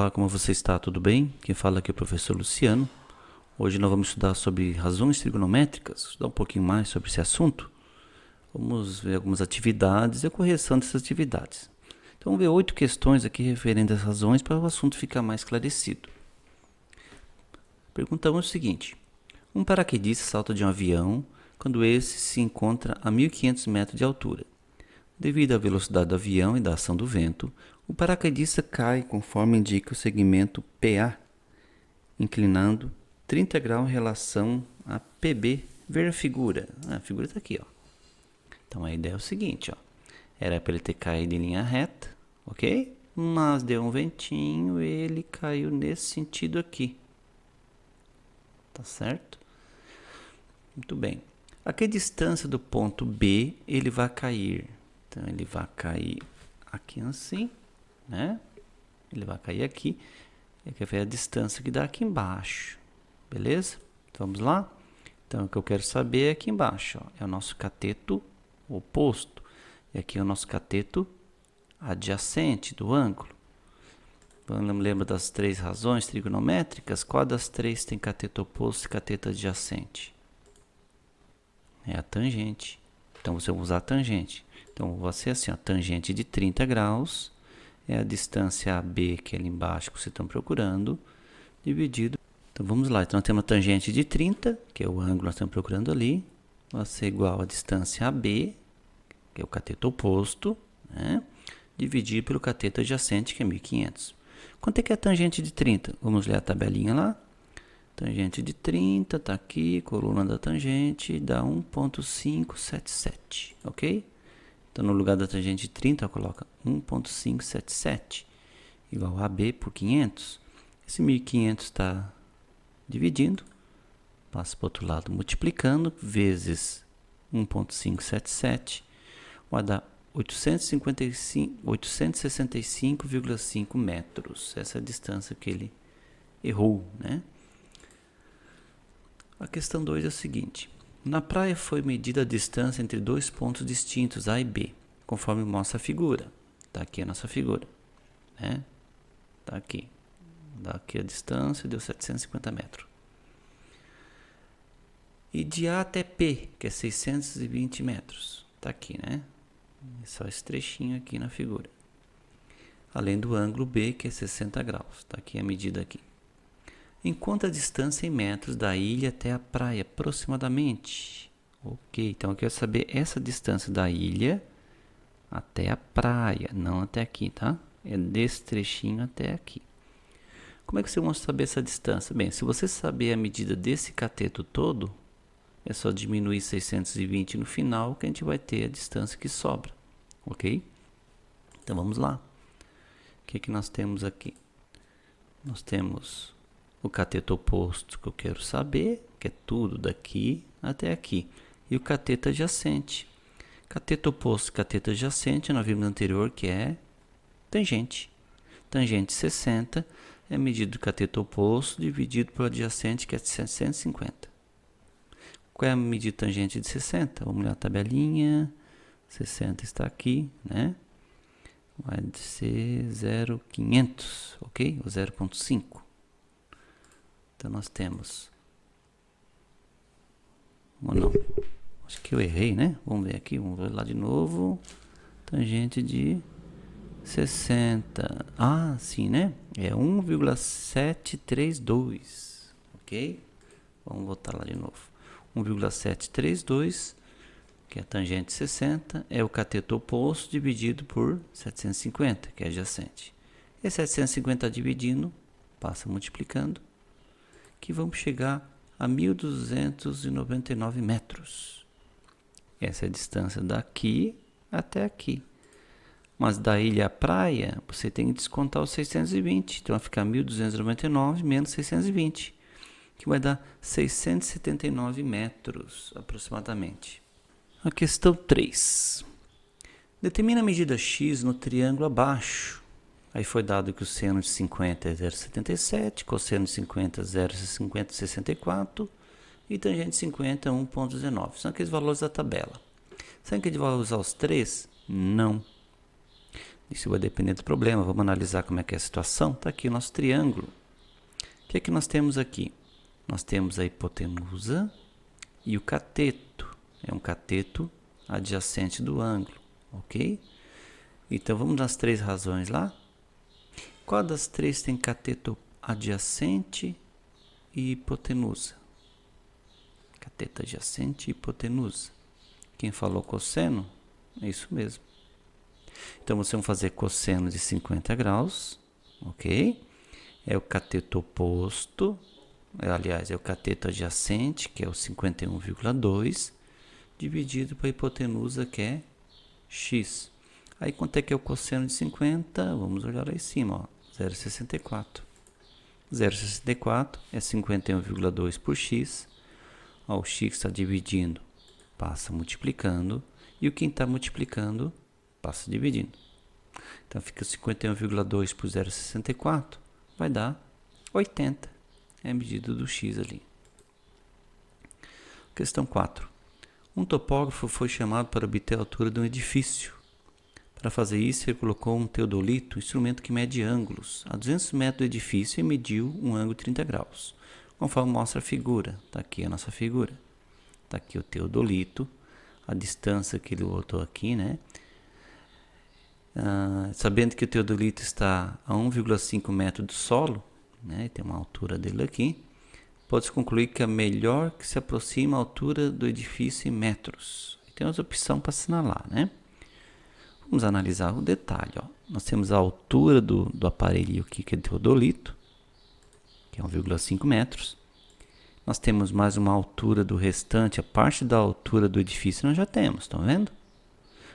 Olá, como você está? Tudo bem? Quem fala aqui é o professor Luciano. Hoje nós vamos estudar sobre razões trigonométricas, estudar um pouquinho mais sobre esse assunto. Vamos ver algumas atividades e a correção dessas atividades. Então, vamos ver 8 questões aqui referentes às razões para o assunto ficar mais esclarecido. Perguntamos o seguinte: um paraquedista salta de um avião quando esse se encontra a 1.500 metros de altura. Devido à velocidade do avião e da ação do vento, o paraquedista cai conforme indica o segmento PA, inclinando 30 graus em relação a PB. Ver a figura. A figura está aqui, ó. Então a ideia é o seguinte, ó. Era para ele ter caído em linha reta, ok? Mas deu um ventinho e ele caiu nesse sentido aqui. Tá certo? Muito bem. A que distância do ponto B ele vai cair? Então ele vai cair aqui assim, né? Ele vai cair aqui. Ele quer ver a distância que dá aqui embaixo. Beleza? Então, vamos lá? Então o que eu quero saber é aqui embaixo, ó. É o nosso cateto oposto. E aqui é o nosso cateto adjacente do ângulo. Lembra das 3 razões trigonométricas? Qual das 3 tem cateto oposto e cateto adjacente? É a tangente. Então você vai usar a tangente. Então vai ser assim, ó, tangente de 30 graus é a distância AB, que é ali embaixo que vocês estão procurando, dividido. Então vamos lá, então nós temos a tangente de 30, que é o ângulo que nós estamos procurando ali, vai ser igual a distância AB, que é o cateto oposto, né? Dividido pelo cateto adjacente, que é 1.500. Quanto é que é a tangente de 30? Vamos ler a tabelinha lá. Tangente de 30, está aqui, coluna da tangente, dá 1,577, ok? Então, no lugar da tangente de 30, coloca 1,577 igual a AB por 500. Esse 1.500 está dividindo, passa para o outro lado multiplicando, vezes 1,577, vai dar 865,5 metros. Essa é a distância que ele errou, né? A questão 2 é o seguinte: na praia foi medida a distância entre 2 pontos distintos, A e B, conforme mostra a figura. Está aqui a nossa figura, né? Está aqui. Daqui a distância deu 750 metros. E de A até P, que é 620 metros. Está aqui, né? É só esse trechinho aqui na figura. Além do ângulo B, que é 60 graus. Está aqui a medida aqui. Enquanto a distância em metros da ilha até a praia, aproximadamente. Ok, então eu quero saber essa distância da ilha até a praia, não até aqui, tá? É desse trechinho até aqui. Como é que você vai saber essa distância? Bem, se você saber a medida desse cateto todo, é só diminuir 620 no final que a gente vai ter a distância que sobra, ok? Então vamos lá. O que nós temos aqui? Nós temos o cateto oposto que eu quero saber, que é tudo daqui até aqui. E o cateto adjacente. Cateto oposto e cateto adjacente, nós vimos no anterior que é tangente. Tangente 60 é a medida do cateto oposto dividido pelo adjacente, que é 750. Qual é a medida tangente de 60? Vamos olhar a tabelinha. 60 está aqui, né? Vai ser 0,500, ok? O 0,5. Então, nós temos... ou não? Acho que eu errei, né? Vamos ver aqui, vamos ver lá de novo. Tangente de 60. Ah, sim, né? É 1,732, ok? Vamos voltar lá de novo. 1,732, que é a tangente de 60, é o cateto oposto dividido por 750, que é adjacente. E 750 dividindo, passa multiplicando, que vamos chegar a 1.299 metros. Essa é a distância daqui até aqui. Mas da ilha à praia, você tem que descontar os 620. Então vai ficar 1.299 menos 620, que vai dar 679 metros aproximadamente. A questão 3. Determina a medida x no triângulo abaixo. Aí foi dado que o seno de 50 é 0,77, cosseno de 50 é 0,5064 e tangente de 50 é 1,19. São aqueles valores da tabela. Será que a gente vai usar os 3? Não. Isso vai depender do problema. Vamos analisar como é que é a situação. Está aqui o nosso triângulo. O que é que nós temos aqui? Nós temos a hipotenusa e o cateto. É um cateto adjacente do ângulo, ok? Então vamos nas três razões lá. Qual das três tem cateto adjacente e hipotenusa? Cateto adjacente e hipotenusa. Quem falou cosseno? É isso mesmo. Então, você vai fazer cosseno de 50 graus, ok? É o cateto oposto, aliás, é o cateto adjacente, que é o 51,2, dividido para a hipotenusa, que é x. Aí, quanto é que é o cosseno de 50? Vamos olhar lá em cima, ó, 0,64. 0,64 é 51,2 por x. Ó, o x está dividindo, passa multiplicando, e o que está multiplicando passa dividindo. Então fica 51,2 por 0,64, vai dar 80. É a medida do x ali. Questão 4. Um topógrafo foi chamado para obter a altura de um edifício. Para fazer isso, ele colocou um teodolito, um instrumento que mede ângulos, a 200 metros do edifício e mediu um ângulo de 30 graus. Conforme mostra a figura. Está aqui a nossa figura. Está aqui o teodolito, a distância que ele botou aqui, né? Sabendo que o teodolito está a 1,5 metro do solo, né? Tem uma altura dele aqui, pode-se concluir que é melhor que se aproxima à altura do edifício em metros. Tem as opções para assinalar, né? Vamos analisar o detalhe, ó. Nós temos a altura do aparelho aqui, que é teodolito, que é 1,5 metros. Nós temos mais uma altura do restante, a parte da altura do edifício nós já temos, estão vendo?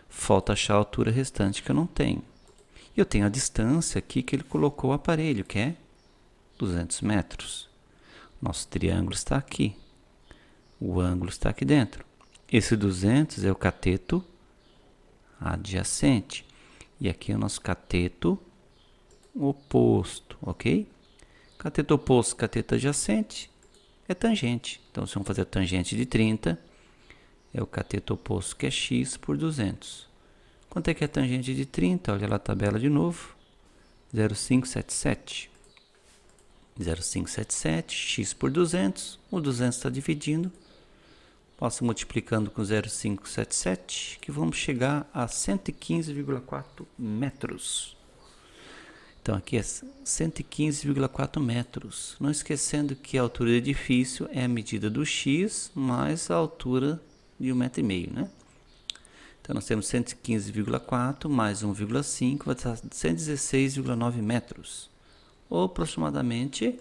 Falta achar a altura restante que eu não tenho. E eu tenho a distância aqui que ele colocou o aparelho, que é 200 metros. Nosso triângulo está aqui. O ângulo está aqui dentro. Esse 200 é o cateto adjacente. E aqui é o nosso cateto oposto, ok? Cateto oposto, cateto adjacente é tangente. Então, se vamos fazer a tangente de 30, é o cateto oposto, que é x por 200. Quanto é que é a tangente de 30? Olha lá a tabela de novo. 0,577. 0,577, x por 200. O 200 está dividindo. Passo multiplicando com 0,577, que vamos chegar a 115,4 metros. Então, aqui é 115,4 metros. Não esquecendo que a altura do edifício é a medida do x mais a altura de 1,5 m, né? Então, nós temos 115,4 mais 1,5 vai dar 116,9 metros. Ou aproximadamente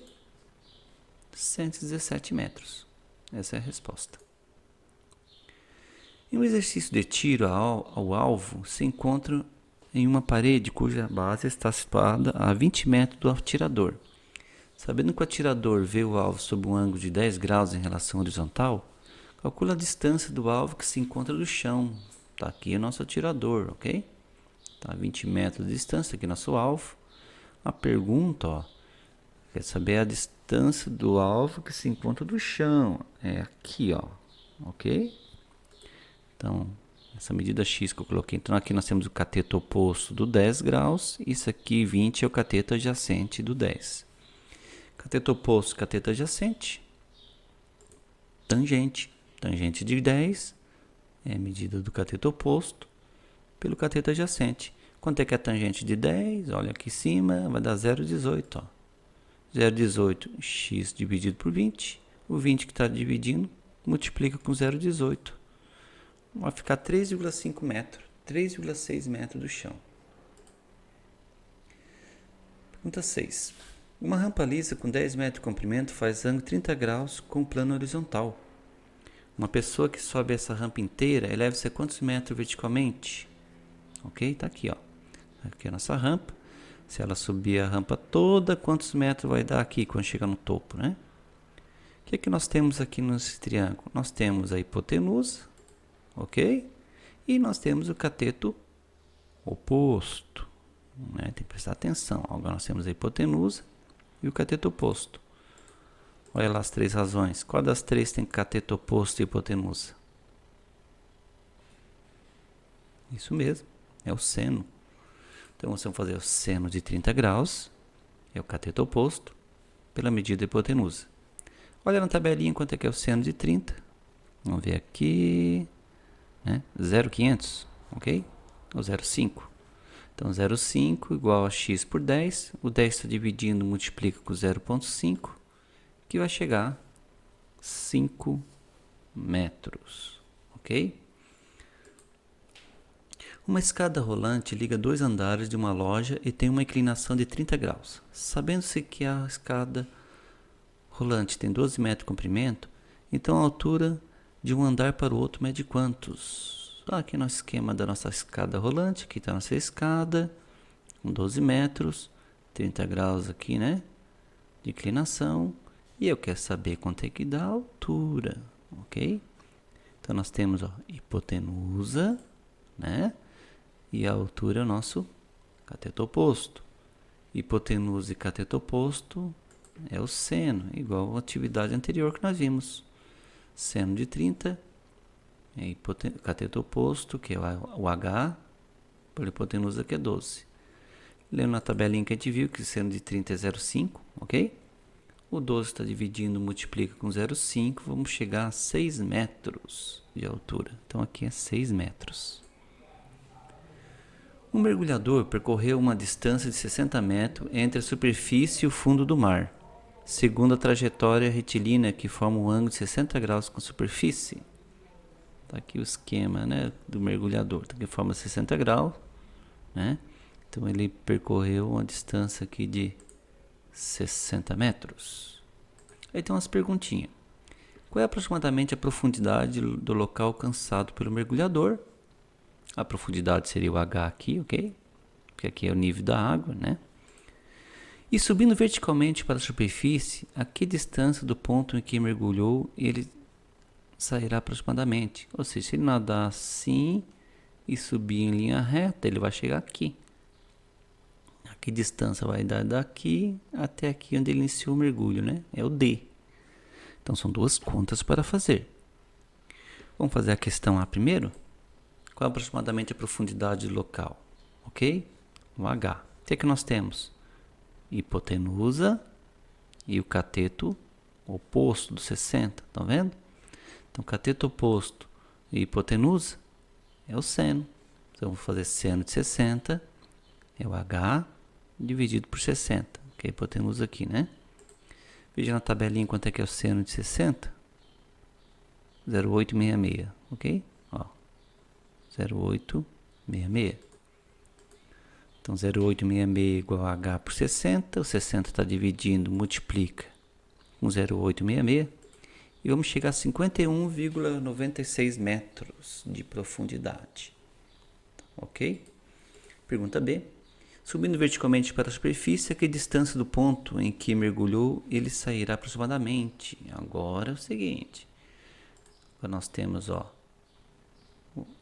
117 metros. Essa é a resposta. Em um exercício de tiro ao alvo, se encontra em uma parede cuja base está situada a 20 metros do atirador. Sabendo que o atirador vê o alvo sob um ângulo de 10 graus em relação horizontal, calcula a distância do alvo que se encontra do chão. Está aqui o nosso atirador, ok? Está a 20 metros de distância aqui nosso alvo. A pergunta, ó, quer saber a distância do alvo que se encontra do chão. É aqui, ó, ok? Então, essa medida x que eu coloquei. Então, aqui nós temos o cateto oposto do 10 graus. Isso aqui, 20, é o cateto adjacente do 10. Cateto oposto, cateto adjacente. Tangente. Tangente de 10 é a medida do cateto oposto pelo cateto adjacente. Quanto é que é a tangente de 10? Olha aqui em cima, vai dar 0,18. 0,18 x dividido por 20. O 20 que está dividindo, multiplica com 0,18. Vai ficar 3,5 metros, 3,6 metros do chão. Pergunta 6. Uma rampa lisa com 10 metros de comprimento faz ângulo 30 graus com plano horizontal. Uma pessoa que sobe essa rampa inteira eleva-se a quantos metros verticalmente? Ok? Está aqui, ó. Aqui é a nossa rampa. Se ela subir a rampa toda, quantos metros vai dar aqui quando chegar no topo, né? O que é que nós temos aqui nesse triângulo? Nós temos a hipotenusa, ok? E nós temos o cateto oposto, né? Tem que prestar atenção. Agora nós temos a hipotenusa e o cateto oposto. Olha lá as três razões. Qual das três tem cateto oposto e hipotenusa? Isso mesmo, é o seno. Então, nós vamos fazer o seno de 30 graus, é o cateto oposto, pela medida da hipotenusa. Olha na tabelinha quanto é que é o seno de 30. Vamos ver aqui, né? 0,500, ok? Ou 0,5. Então, 0,5 igual a x por 10. O 10 está dividindo, multiplica com 0,5, que vai chegar a 5 metros, ok? Uma escada rolante liga 2 andares de uma loja e tem uma inclinação de 30 graus. Sabendo-se que a escada rolante tem 12 metros de comprimento, então a altura de um andar para o outro mede quantos? Aqui no esquema da nossa escada rolante, aqui está a nossa escada, com 12 metros, 30 graus aqui, né? De inclinação. E eu quero saber quanto é que dá a altura, ok? Então nós temos, ó, hipotenusa, né? E a altura é o nosso cateto oposto. Hipotenusa e cateto oposto é o seno, igual à atividade anterior que nós vimos. Seno de 30 é cateto oposto, que é o H, por hipotenusa, que é 12. Lendo na tabelinha que a gente viu, que o seno de 30 é 0,5, ok? O 12 está dividindo, multiplica com 0,5, vamos chegar a 6 metros de altura. Então aqui é 6 metros. Um mergulhador percorreu uma distância de 60 metros entre a superfície e o fundo do mar, segundo a trajetória retilínea que forma um ângulo de 60 graus com a superfície. Está aqui o esquema, né, do mergulhador, que forma 60 graus, né? Então ele percorreu uma distância aqui de 60 metros. Aí tem umas perguntinhas. Qual é aproximadamente a profundidade do local alcançado pelo mergulhador? A profundidade seria o H aqui, ok? Porque aqui é o nível da água, né? E subindo verticalmente para a superfície, a que distância do ponto em que mergulhou ele sairá aproximadamente? Ou seja, se ele nadar assim e subir em linha reta, ele vai chegar aqui. A que distância vai dar daqui até aqui onde ele iniciou o mergulho, né? É o D. Então são duas contas para fazer. Vamos fazer a questão A primeiro? Qual é aproximadamente a profundidade local? Ok? O H. O que é que nós temos? Hipotenusa e o cateto oposto do 60. Estão vendo? Então, cateto oposto e hipotenusa é o seno. Então, vou fazer seno de 60, é o H dividido por 60, que é a hipotenusa aqui, né? Veja na tabelinha quanto é que é o seno de 60. 0,866, ok? Ó, 0,866. Então, 0,866 igual a H por 60. O 60 está dividindo, multiplica com 0,866. E vamos chegar a 51,96 metros de profundidade. Ok? Pergunta B. Subindo verticalmente para a superfície, a que distância do ponto em que mergulhou ele sairá aproximadamente? Agora é o seguinte. Agora nós temos, ó,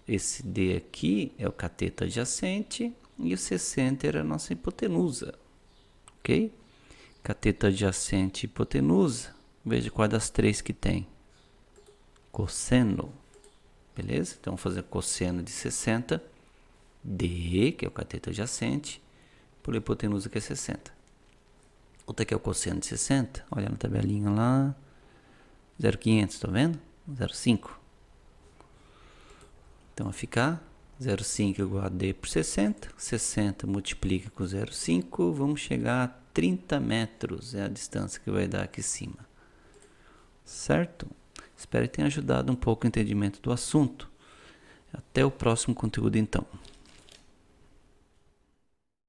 esse D aqui é o cateto adjacente e o 60 era a nossa hipotenusa. Ok? Cateto adjacente e hipotenusa. Veja qual das três que tem. Cosseno. Beleza? Então, vamos fazer cosseno de 60. D, que é o cateto adjacente, por hipotenusa, que é 60. Outro aqui é o cosseno de 60. Olha na tabelinha lá. 0,500, tá vendo? 0,5. Então, vai ficar 0,5 igual a D por 60. 60 multiplica com 0,5. Vamos chegar a 30 metros. É a distância que vai dar aqui em cima. Certo? Espero que tenha ajudado um pouco o entendimento do assunto. Até o próximo conteúdo, então.